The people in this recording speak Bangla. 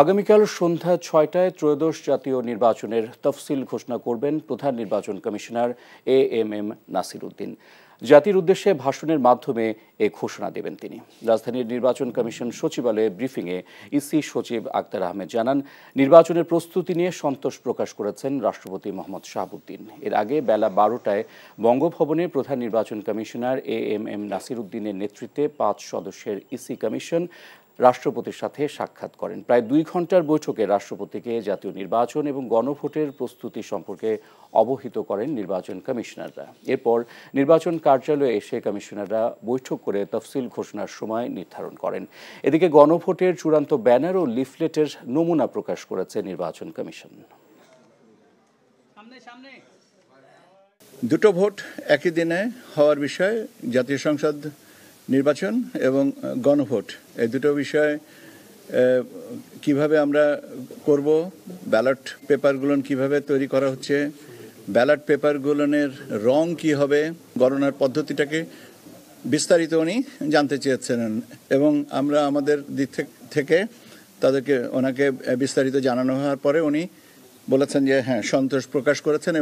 আগামীকাল সন্ধ্যা ৬টায় ত্রয়োদশ জাতীয় নির্বাচনের তফসিল ঘোষণা করবেন প্রধান নির্বাচন কমিশনার এএমএম নাসির উদ্দিন। জাতির উদ্দেশ্যে ভাষণের মাধ্যমে এ ঘোষণা দেবেন তিনি। রাজধানীর নির্বাচন কমিশন সচিবালয়ে ব্রিফিংয়ে ইসি সচিব আক্তার আহমেদ জানান, নির্বাচনের প্রস্তুতি নিয়ে সন্তোষ প্রকাশ করেছেন রাষ্ট্রপতি মোহাম্মদ শাহাবুদ্দিন। এর আগে বেলা ১২টায় বঙ্গভবনে প্রধান নির্বাচন কমিশনার এএমএম নাসির উদ্দিনের নেতৃত্বে ৫ সদস্যের ইসি কমিশন রাষ্ট্রপতির সাথে সাক্ষাৎ করেন। প্রায় ২ ঘন্টার বৈঠকে রাষ্ট্রপতিকে জাতীয় নির্বাচন এবং গণভোটের প্রস্তুতি সম্পর্কে অবহিত করেন নির্বাচন কমিশনাররা। এরপর নির্বাচন কার্যালয়ে এসে কমিশনাররা বৈঠক করে তফসিল ঘোষণার সময় নির্ধারণ করেন। এদিকে গণভোটের চূড়ান্ত ব্যানার ও লিফলেটের নমুনা প্রকাশ করেছে নির্বাচন কমিশন। দুটো ভোট একই দিনে হওয়ার বিষয়ে জাতীয় সংসদ নির্বাচন এবং গণভোট এই দুটো বিষয় কিভাবে আমরা করব, ব্যালট পেপারগুলো কিভাবে তৈরি করা হচ্ছে, ব্যালট পেপারগুলোর রং কি হবে, গণনার পদ্ধতিটাকে বিস্তারিত উনি জানতে চেয়েছেন এবং আমরা আমাদের দিক থেকে ওনাকে বিস্তারিত জানানো হওয়ার পরে উনি বলেছেন যে হ্যাঁ, সন্তোষ প্রকাশ করেছেন।